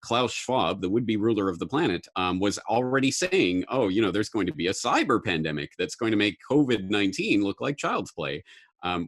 Klaus Schwab, the would-be ruler of the planet, was already saying, oh, there's going to be a cyber pandemic that's going to make COVID-19 look like child's play.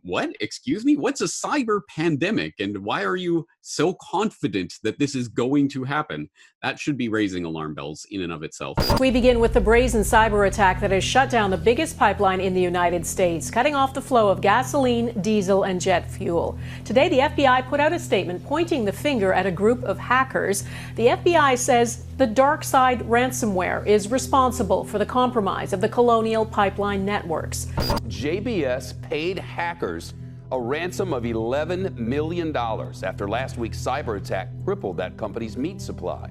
What? Excuse me? What's a cyber pandemic? And why are you so confident that this is going to happen? That should be raising alarm bells in and of itself. We begin with the brazen cyber attack that has shut down the biggest pipeline in the United States, cutting off the flow of gasoline, diesel, and jet fuel. Today, the FBI put out a statement pointing the finger at a group of hackers. The FBI says the dark side ransomware is responsible for the compromise of the Colonial Pipeline networks. JBS paid hackers a ransom of $11 million after last week's cyber attack crippled that company's meat supply.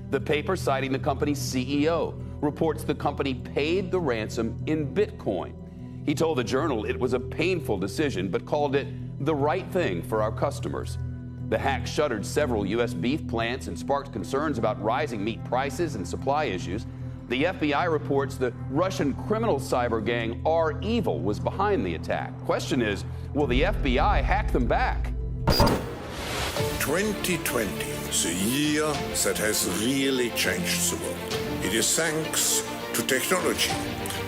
The paper, citing the company's CEO, reports the company paid the ransom in Bitcoin. He told the Journal it was a painful decision, but called it the right thing for our customers. The hack shuttered several U.S. beef plants and sparked concerns about rising meat prices and supply issues. The FBI reports the Russian criminal cyber gang R-Evil was behind the attack. Question is, will the FBI hack them back? 2020 is a year that has really changed the world. It is thanks to technology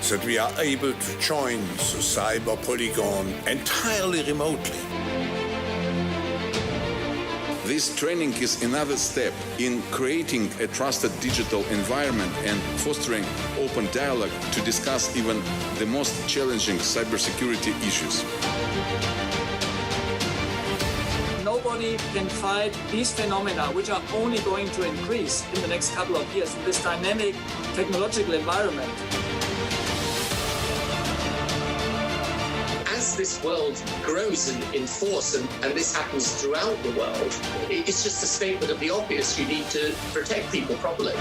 that we are able to join the Cyber Polygon entirely remotely. This training is another step in creating a trusted digital environment and fostering open dialogue to discuss even the most challenging cybersecurity issues. Nobody can fight these phenomena, which are only going to increase in the next couple of years in this dynamic technological environment. As this world grows in force, and this happens throughout the world, it's just a statement of the obvious. You need to protect people properly.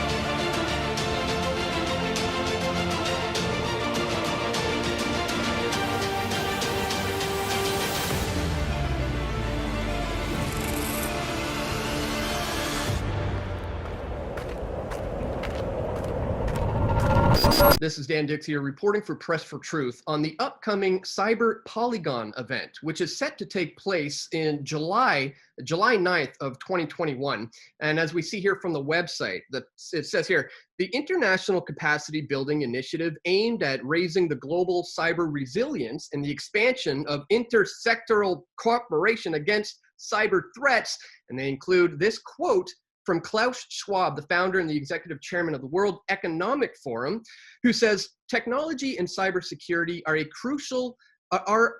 This is Dan Dix here reporting for Press for Truth on the upcoming Cyber Polygon event, which is set to take place in July 9th of 2021. And as we see here from the website, it says here, the International Capacity Building Initiative aimed at raising the global cyber resilience and the expansion of intersectoral cooperation against cyber threats. And they include this quote from Klaus Schwab, the founder and the executive chairman of the World Economic Forum, who says technology and cybersecurity are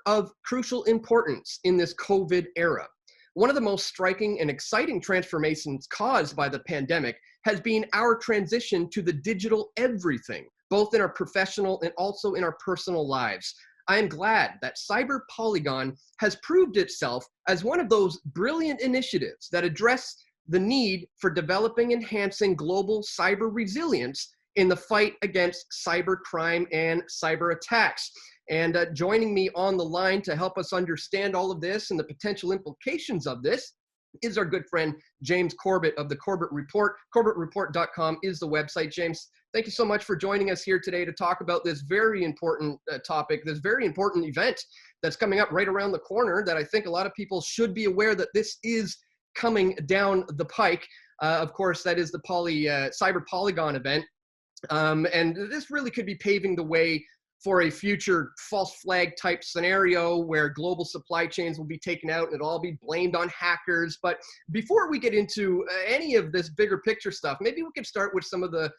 of crucial importance in this COVID era. One of the most striking and exciting transformations caused by the pandemic has been our transition to the digital everything, both in our professional and also in our personal lives. I am glad that Cyber Polygon has proved itself as one of those brilliant initiatives that address the need for developing and enhancing global cyber resilience in the fight against cyber crime and cyber attacks. And joining me on the line to help us understand all of this and the potential implications of this is our good friend, James Corbett of the Corbett Report. CorbettReport.com is the website. James, thank you so much for joining us here today to talk about this very important topic, this very important event that's coming up right around the corner that I think a lot of people should be aware that this is coming down the pike. Of course, that is the Cyber Polygon event. And this really could be paving the way for a future false flag type scenario where global supply chains will be taken out and it'll all be blamed on hackers. But before we get into any of this bigger picture stuff, maybe we could start with some of the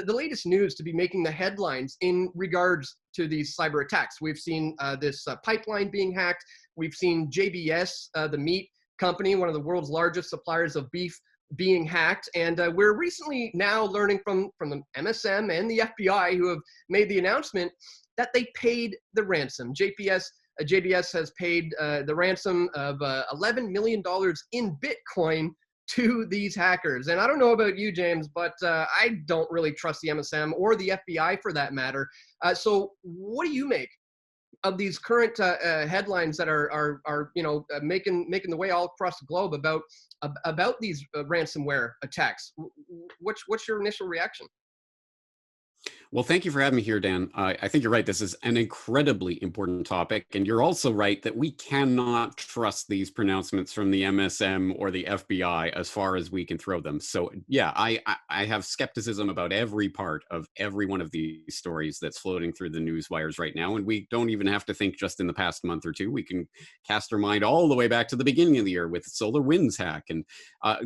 latest news to be making the headlines in regards to these cyber attacks. We've seen this pipeline being hacked. We've seen JBS, the meat company, one of the world's largest suppliers of beef, being hacked. And we're recently now learning from the MSM and the FBI, who have made the announcement that they paid the ransom. JBS has paid the ransom of $11 million in Bitcoin to these hackers. And I don't know about you, James, but I don't really trust the MSM or the FBI for that matter. So what do you make of these current headlines that are making the way all across the globe about these ransomware attacks? What's your initial reaction? Well, thank you for having me here, Dan. I think you're right. This is an incredibly important topic. And you're also right that we cannot trust these pronouncements from the MSM or the FBI as far as we can throw them. So, yeah, I have skepticism about every part of every one of these stories that's floating through the news wires right now. And we don't even have to think just in the past month or two. We can cast our mind all the way back to the beginning of the year with SolarWinds hack. And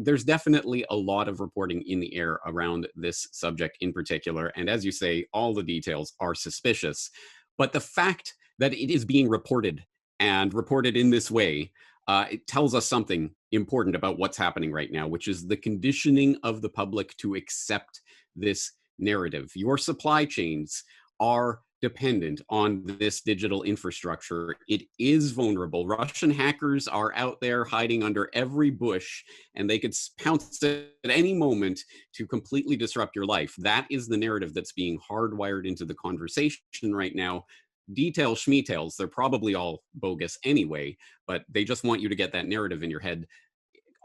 there's definitely a lot of reporting in the air around this subject in particular. And as you say, all the details are suspicious. But the fact that it is being reported and reported in this way, it tells us something important about what's happening right now, which is the conditioning of the public to accept this narrative. Your supply chains are dependent on this digital infrastructure. It is vulnerable. Russian hackers are out there hiding under every bush, and they could pounce at any moment to completely disrupt your life. That is the narrative that's being hardwired into the conversation right now. Details, schmetails, they're probably all bogus anyway, but they just want you to get that narrative in your head,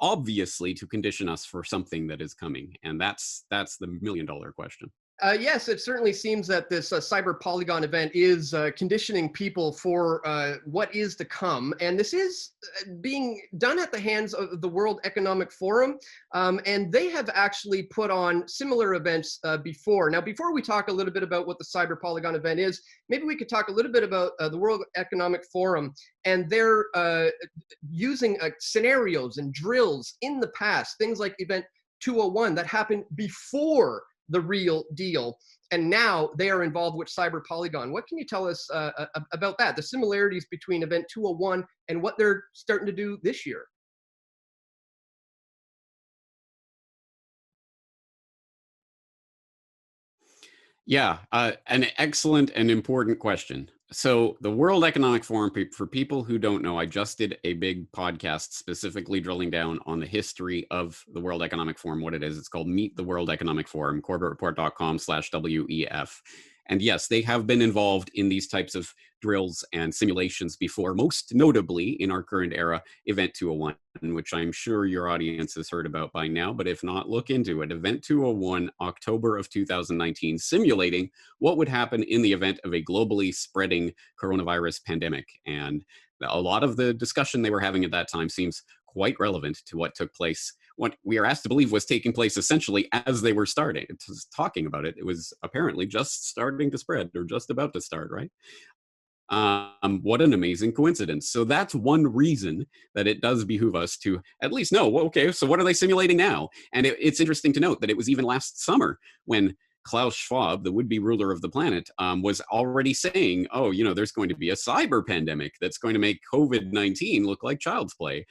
obviously to condition us for something that is coming. And that's the million-dollar question. Yes, it certainly seems that this Cyber Polygon event is conditioning people for what is to come. And this is being done at the hands of the World Economic Forum. And they have actually put on similar events before. Now, before we talk a little bit about what the Cyber Polygon event is, maybe we could talk a little bit about the World Economic Forum and their using scenarios and drills in the past, things like Event 201 that happened before the real deal. And now they are involved with Cyber Polygon. What can you tell us about that? The similarities between Event 201 and what they're starting to do this year? Yeah, an excellent and important question. So, the World Economic Forum, for people who don't know, I just did a big podcast specifically drilling down on the history of the World Economic Forum, what it is. It's called Meet the World Economic Forum, corbettreport.com/WEF. And yes, they have been involved in these types of drills and simulations before, most notably in our current era, Event 201, which I'm sure your audience has heard about by now, but if not, look into it. Event 201, October of 2019, simulating what would happen in the event of a globally spreading coronavirus pandemic. And a lot of the discussion they were having at that time seems quite relevant to what took place, what we are asked to believe was taking place essentially as they were talking about it. It was apparently just starting to spread, or just about to start, right? What an amazing coincidence. So that's one reason that it does behoove us to at least know, well, okay, so what are they simulating now? And it's interesting to note that it was even last summer when Klaus Schwab, the would-be ruler of the planet, was already saying, oh, there's going to be a cyber pandemic that's going to make COVID-19 look like child's play.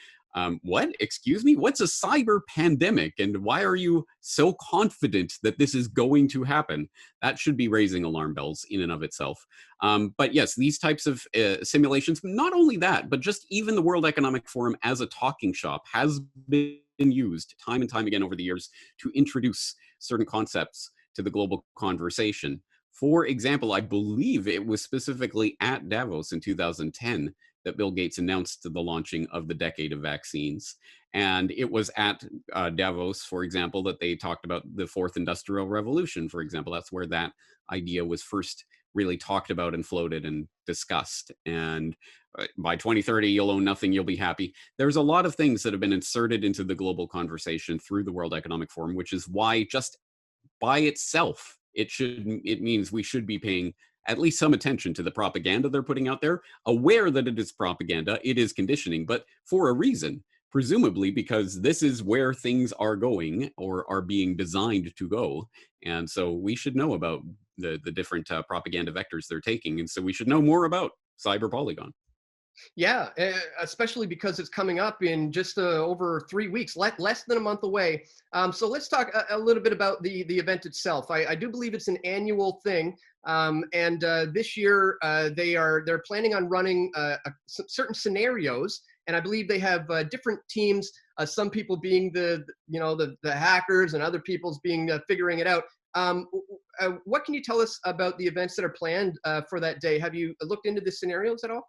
What? Excuse me? What's a cyber pandemic? And why are you so confident that this is going to happen? That should be raising alarm bells in and of itself. But yes, these types of simulations, not only that, but just even the World Economic Forum as a talking shop has been used time and time again over the years to introduce certain concepts to the global conversation. For example, I believe it was specifically at Davos in 2010 that Bill Gates announced the launching of the decade of vaccines. And it was at Davos, for example, that they talked about the fourth industrial revolution, for example. That's where that idea was first really talked about and floated and discussed. And by 2030, you'll own nothing, you'll be happy. There's a lot of things that have been inserted into the global conversation through the World Economic Forum, which is why just by itself, it means we should be paying at least some attention to the propaganda they're putting out there, aware that it is propaganda, it is conditioning, but for a reason, presumably because this is where things are going or are being designed to go. And so we should know about the different propaganda vectors they're taking. And so we should know more about Cyber Polygon. Yeah, especially because it's coming up in just over 3 weeks, less than a month away. So let's talk a little bit about the event itself. I do believe it's an annual thing, and this year they're planning on running certain scenarios, and I believe they have different teams. Some people being the hackers, and other people's being figuring it out. What can you tell us about the events that are planned for that day? Have you looked into the scenarios at all?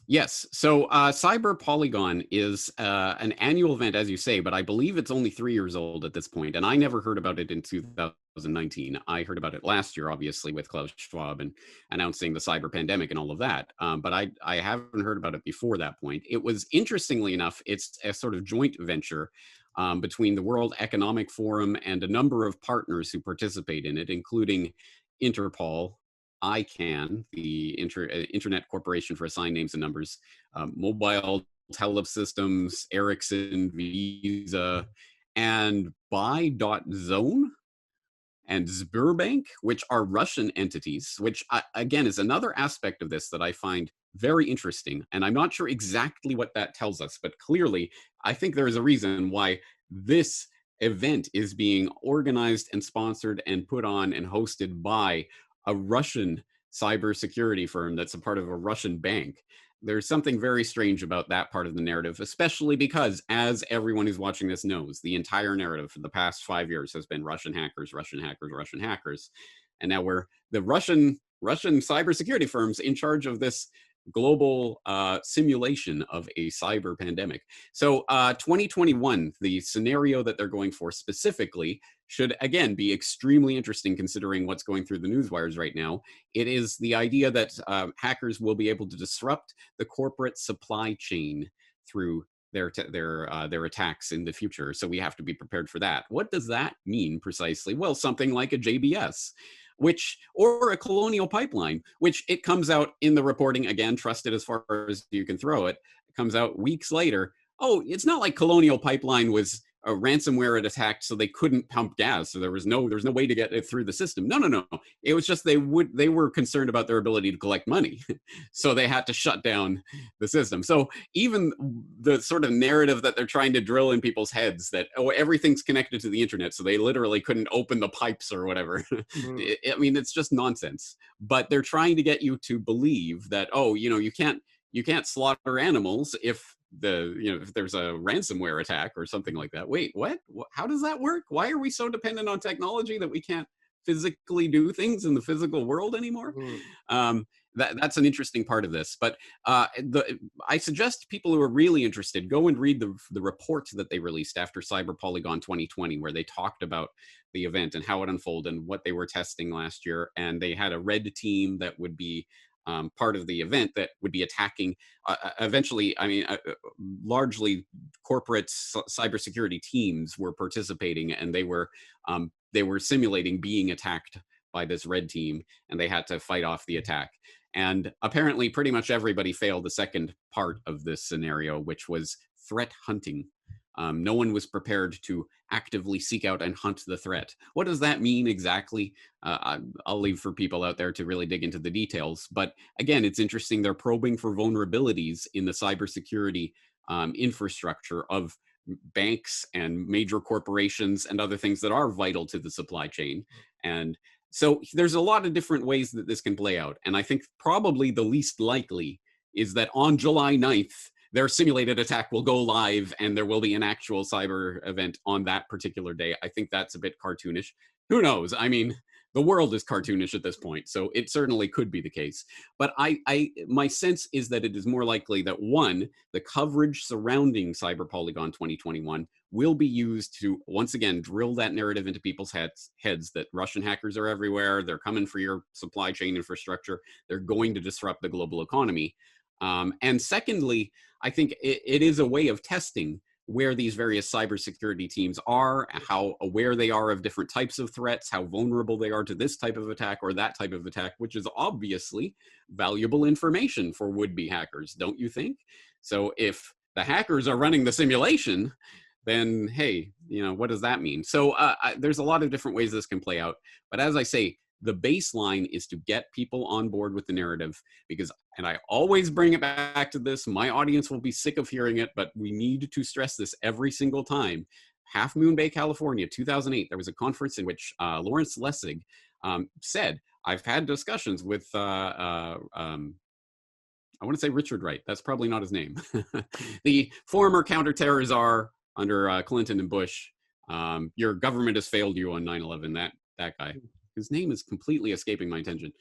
Yes. So Cyber Polygon is an annual event, as you say, but I believe it's only 3 years old at this point. And I never heard about it in 2019. I heard about it last year, obviously, with Klaus Schwab and announcing the cyber pandemic and all of that. But I haven't heard about it before that point. It was, interestingly enough, it's a sort of joint venture between the World Economic Forum and a number of partners who participate in it, including Interpol, ICANN, the Internet Corporation for Assigned Names and Numbers, Mobile Telesystems, Ericsson, Visa, and BI.ZONE and Sberbank, which are Russian entities, which again is another aspect of this that I find very interesting. And I'm not sure exactly what that tells us, but clearly I think there is a reason why this event is being organized and sponsored and put on and hosted by a Russian cybersecurity firm that's a part of a Russian bank. There's something very strange about that part of the narrative, especially because, as everyone who's watching this knows, the entire narrative for the past 5 years has been Russian hackers, Russian hackers, Russian hackers. And now we're the Russian cybersecurity firms in charge of this global simulation of a cyber pandemic. So 2021, the scenario that they're going for specifically should, again, be extremely interesting considering what's going through the news wires right now. It is the idea that hackers will be able to disrupt the corporate supply chain through their attacks in the future. So we have to be prepared for that. What does that mean precisely? Well, something like a JBS, or a Colonial Pipeline, which it comes out in the reporting, again, trusted as far as you can throw it. It comes out weeks later. Oh, it's not like Colonial Pipeline was a ransomware attacked, so they couldn't pump gas. So there was no way to get it through the system. No. It was just they were concerned about their ability to collect money, so they had to shut down the system. So even the sort of narrative that they're trying to drill in people's heads that everything's connected to the internet, so they literally couldn't open the pipes or whatever. I mean, it's just nonsense. But they're trying to get you to believe that you can't slaughter animals if there's a ransomware attack or something like that. Wait, what? How does that work? Why are we so dependent on technology that we can't physically do things in the physical world anymore? That's an interesting part of this. But I suggest people who are really interested go and read the report that they released after Cyber Polygon 2020, where they talked about the event and how it unfolded and what they were testing last year. And they had a red team that would be part of the event that would be attacking eventually. I mean, largely corporate cybersecurity teams were participating, and they were simulating being attacked by this red team, and they had to fight off the attack. And apparently pretty much everybody failed the second part of this scenario, which was threat hunting. No one was prepared to actively seek out and hunt the threat. What does that mean exactly? I'll leave for people out there to really dig into the details. But again, it's interesting. They're probing for vulnerabilities in the cybersecurity infrastructure of banks and major corporations and other things that are vital to the supply chain. And so there's a lot of different ways that this can play out. And I think probably the least likely is that on July 9th, their simulated attack will go live and there will be an actual cyber event on that particular day. I think that's a bit cartoonish. Who knows? I mean, the world is cartoonish at this point, so it certainly could be the case. But my sense is that it is more likely that, one, the coverage surrounding Cyber Polygon 2021 will be used to, once again, drill that narrative into people's heads that Russian hackers are everywhere, they're coming for your supply chain infrastructure, they're going to disrupt the global economy. And secondly, I think it is a way of testing where these various cybersecurity teams are, how aware they are of different types of threats, how vulnerable they are to this type of attack or that type of attack, which is obviously valuable information for would-be hackers, don't you think? So if the hackers are running the simulation, then hey, what does that mean? So there's a lot of different ways this can play out. But as I say, the baseline is to get people on board with the narrative because, and I always bring it back to this, my audience will be sick of hearing it, but we need to stress this every single time. Half Moon Bay, California, 2008, there was a conference in which Lawrence Lessig said, I've had discussions with, I want to say Richard Wright, that's probably not his name, the former counterterror czar under Clinton and Bush. Your government has failed you on 9/11, that guy. whose name is completely escaping my attention.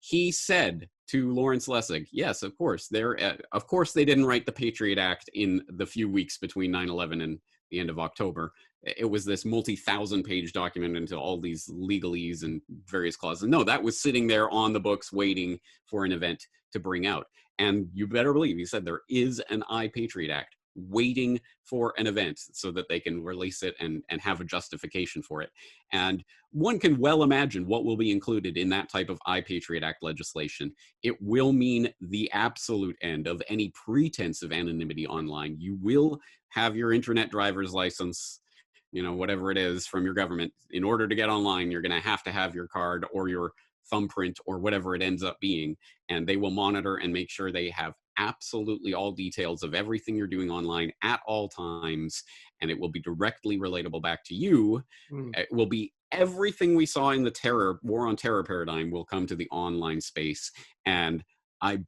He said to Lawrence Lessig, yes, of course, they didn't write the Patriot Act in the few weeks between 9/11 and the end of October. It was this multi-thousand-page document into all these legalese and various clauses. No, that was sitting there on the books waiting for an event to bring out. And you better believe, he said, there is an iPatriot Act waiting for an event so that they can release it and have a justification for it. And one can well imagine what will be included in that type of iPatriot Act legislation. It will mean the absolute end of any pretense of anonymity online. You will have your internet driver's license, you know, whatever it is from your government. In order to get online, you're going to have your card or your thumbprint or whatever it ends up being, and they will monitor and make sure they have absolutely all details of everything you're doing online at all times, and it will be directly relatable back to you. It will be everything we saw in the war on terror paradigm will come to the online space. And I'm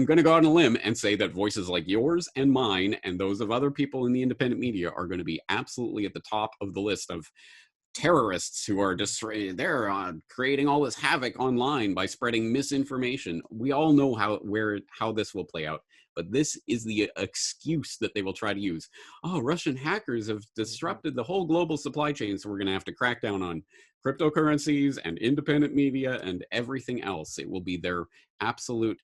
going to go out on a limb and say that voices like yours and mine and those of other people in the independent media are going to be absolutely at the top of the list of terrorists who are just creating all this havoc online by spreading misinformation. We all know how this will play out, but this is the excuse that they will try to use. Oh, Russian hackers have disrupted the whole global supply chain, so we're going to have to crack down on cryptocurrencies and independent media and everything else. It will be their absolute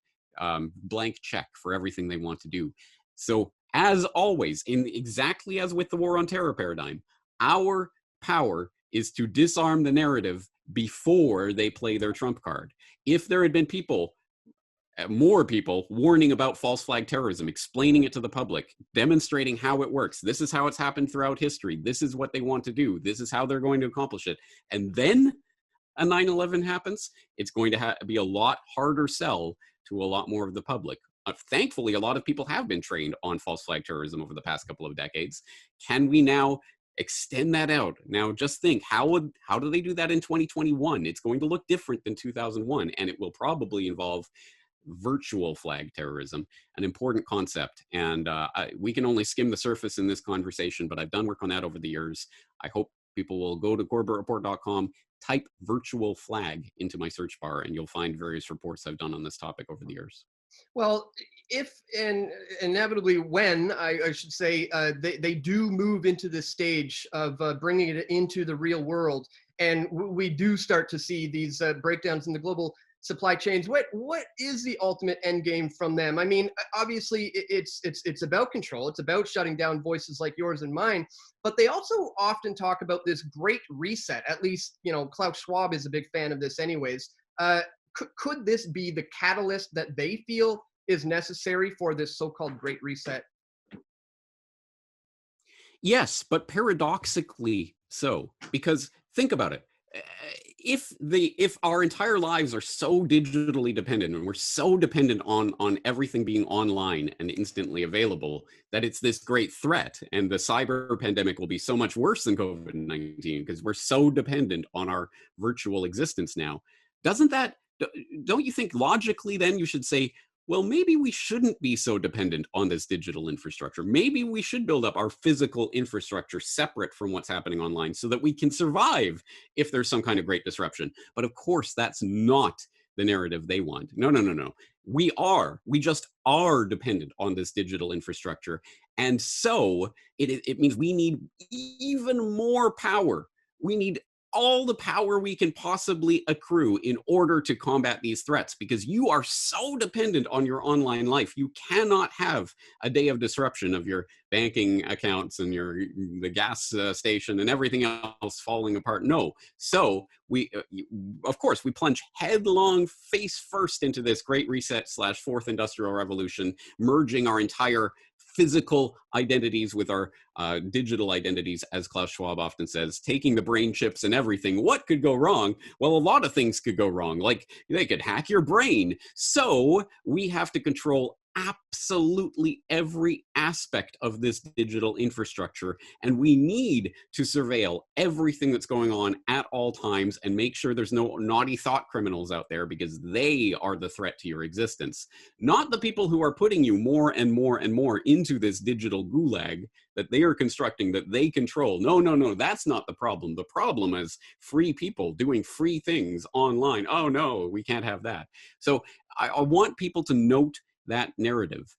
blank check for everything they want to do. So, as always, exactly as with the war on terror paradigm, our power is to disarm the narrative before they play their trump card. If there had been more people warning about false flag terrorism, explaining it to the public, demonstrating how it works, this is how it's happened throughout history, this is what they want to do, this is how they're going to accomplish it, and then a 9/11 happens, it's going to be a lot harder sell to a lot more of the public. Thankfully, a lot of people have been trained on false flag terrorism over the past couple of decades. Can we now extend that out? Now, just think, how do they do that in 2021? It's going to look different than 2001, and it will probably involve virtual flag terrorism, an important concept. And we can only skim the surface in this conversation, but I've done work on that over the years. I hope people will go to corbettreport.com, type virtual flag into my search bar, and you'll find various reports I've done on this topic over the years. Well, if and inevitably when, I should say, they do move into this stage of bringing it into the real world, and we do start to see these breakdowns in the global supply chains, what is the ultimate end game from them? I mean, obviously it's about control. It's about shutting down voices like yours and mine, but they also often talk about this great reset. At least, you know, Klaus Schwab is a big fan of this anyways. Could this be the catalyst that they feel is necessary for this so-called great reset? Yes, but paradoxically so, because think about it. If our entire lives are so digitally dependent, and we're so dependent on everything being online and instantly available, that it's this great threat, and the cyber pandemic will be so much worse than COVID-19 because we're so dependent on our virtual existence now. Don't you think logically then you should say, well, maybe we shouldn't be so dependent on this digital infrastructure. Maybe we should build up our physical infrastructure separate from what's happening online so that we can survive if there's some kind of great disruption. But of course, that's not the narrative they want. No. We just are dependent on this digital infrastructure. And so it means we need even more power. We need all the power we can possibly accrue in order to combat these threats, because you are so dependent on your online life. You cannot have a day of disruption of your banking accounts and the gas station and everything else falling apart. No. So of course, we plunge headlong face first into this great reset / fourth industrial revolution, merging our entire physical identities with our digital identities, as Klaus Schwab often says, taking the brain chips and everything. What could go wrong? Well, a lot of things could go wrong. Like they could hack your brain. So we have to control absolutely every aspect of this digital infrastructure, and we need to surveil everything that's going on at all times and make sure there's no naughty thought criminals out there, because they are the threat to your existence, not the people who are putting you more and more and more into this digital gulag that they are constructing, that they control. No, no, no, that's not the problem. The problem is free people doing free things online. Oh no, we can't have that. So I want people to note that narrative.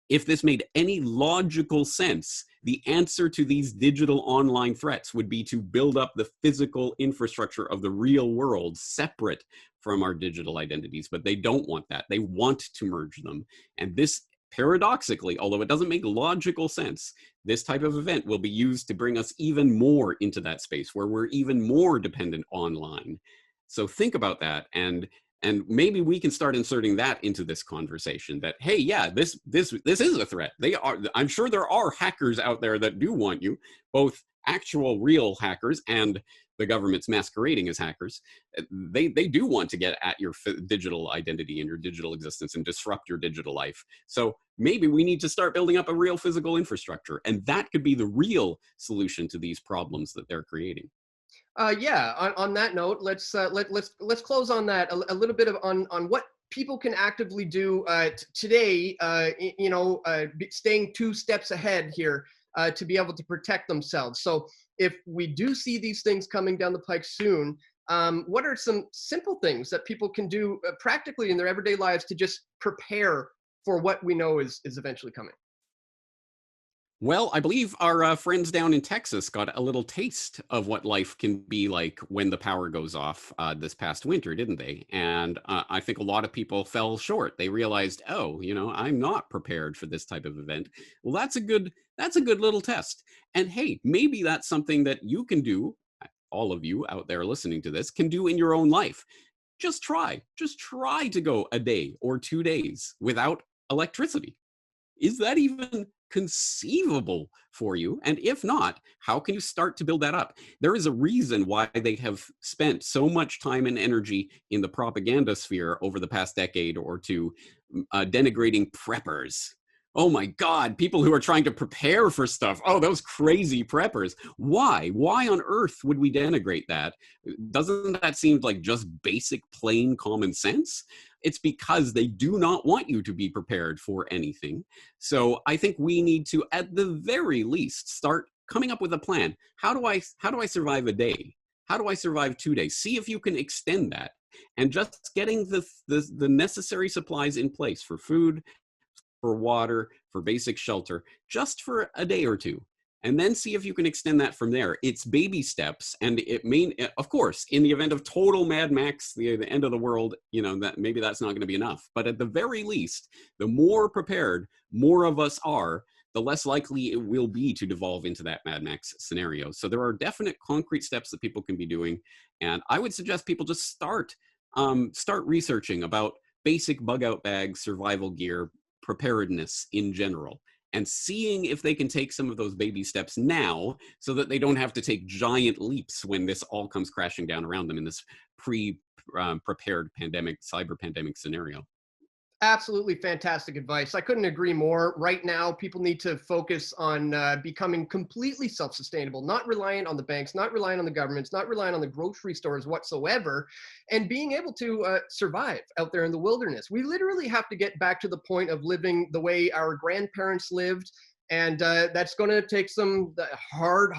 If this made any logical sense, the answer to these digital online threats would be to build up the physical infrastructure of the real world separate from our digital identities. But they don't want that. They want to merge them. And this, paradoxically, although it doesn't make logical sense, this type of event will be used to bring us even more into that space where we're even more dependent online. So think about that, and maybe we can start inserting that into this conversation, that, hey, yeah, this is a threat. I'm sure there are hackers out there that do want you, both actual real hackers and the government's masquerading as hackers. They do want to get at your digital identity and your digital existence and disrupt your digital life. So maybe we need to start building up a real physical infrastructure, and that could be the real solution to these problems that they're creating. Yeah. On that note, let's close on that a little bit of on what people can actively do today. Staying 2 steps ahead here to be able to protect themselves. So if we do see these things coming down the pike soon, what are some simple things that people can do practically in their everyday lives to just prepare for what we know is eventually coming? Well, I believe our friends down in Texas got a little taste of what life can be like when the power goes off this past winter, didn't they? And I think a lot of people fell short. They realized, oh, I'm not prepared for this type of event. Well, that's a good little test. And hey, maybe that's something that you can do. All of you out there listening to this can do in your own life. Just try to go a day or 2 days without electricity. Is that even conceivable for you? And if not, how can you start to build that up? There is a reason why they have spent so much time and energy in the propaganda sphere over the past decade or two, denigrating preppers. Oh my God, people who are trying to prepare for stuff. Oh, those crazy preppers. Why? Why on earth would we denigrate that? Doesn't that seem like just basic, plain common sense? It's because they do not want you to be prepared for anything. So I think we need to, at the very least, start coming up with a plan. How do I survive a day? How do I survive 2 days? See if you can extend that. And just getting the necessary supplies in place for food, for water, for basic shelter, just for a day or two. And then see if you can extend that from there. It's baby steps, and it may, of course, in the event of total Mad Max, the end of the world, that maybe that's not going to be enough. But at the very least, the more prepared more of us are, the less likely it will be to devolve into that Mad Max scenario. So there are definite concrete steps that people can be doing, and I would suggest people just start researching about basic bug out bags, survival gear, preparedness in general, and seeing if they can take some of those baby steps now so that they don't have to take giant leaps when this all comes crashing down around them in this prepared cyber pandemic scenario. Absolutely fantastic advice. I couldn't agree more. Right now, people need to focus on becoming completely self-sustainable, not reliant on the banks, not reliant on the governments, not reliant on the grocery stores whatsoever, and being able to survive out there in the wilderness. We literally have to get back to the point of living the way our grandparents lived. And that's going to take some hard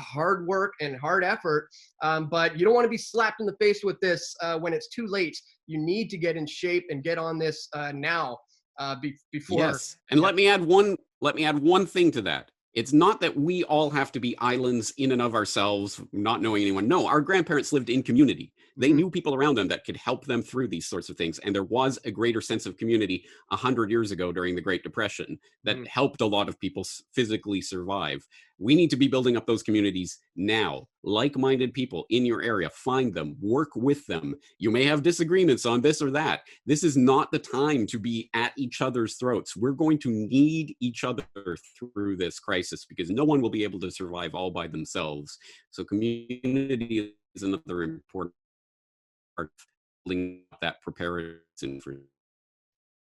work and hard effort. But you don't want to be slapped in the face with this when it's too late. You need to get in shape and get on this now before. Yes, and let me add one thing to that. It's not that we all have to be islands in and of ourselves, not knowing anyone. No, our grandparents lived in community. They knew people around them that could help them through these sorts of things. And there was a greater sense of community 100 years ago during the Great Depression that helped a lot of people physically survive. We need to be building up those communities now. Like-minded people in your area, find them, work with them. You may have disagreements on this or that. This is not the time to be at each other's throats. We're going to need each other through this crisis because no one will be able to survive all by themselves. So community is another important part of building up that preparedness.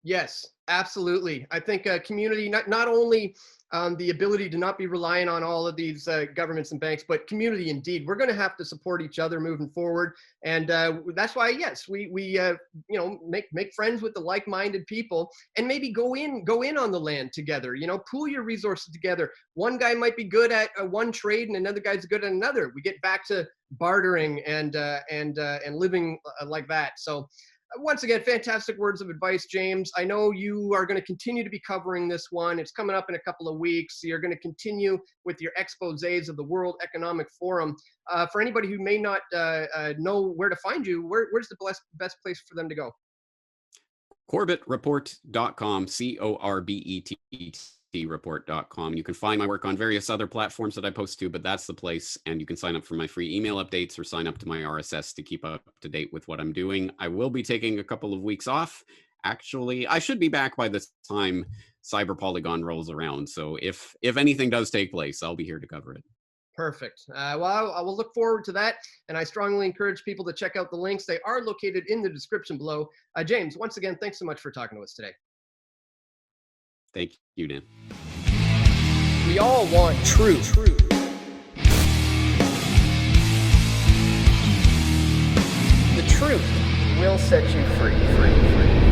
Yes, absolutely. I think community, not only the ability to not be relying on all of these governments and banks, but community indeed. We're going to have to support each other moving forward, and that's why, yes, we make friends with the like-minded people, and maybe go in on the land together. Pool your resources together. One guy might be good at one trade, and another guy's good at another. We get back to bartering and living like that. So. Once again, fantastic words of advice, James. I know you are going to continue to be covering this one. It's coming up in a couple of weeks. You're going to continue with your exposés of the World Economic Forum. For anybody who may not know where to find you, where's the best place for them to go? CorbettReport.com, CORBETT report.com. You can find my work on various other platforms that I post to, but that's the place. And you can sign up for my free email updates or sign up to my RSS to keep up to date with what I'm doing. I will be taking a couple of weeks off. Actually, I should be back by the time Cyber Polygon rolls around. So if anything does take place, I'll be here to cover it. Perfect. Well, I will look forward to that. And I strongly encourage people to check out the links. They are located in the description below. James, once again, thanks so much for talking to us today. Thank you, Dan. We all want truth. The truth will set you free.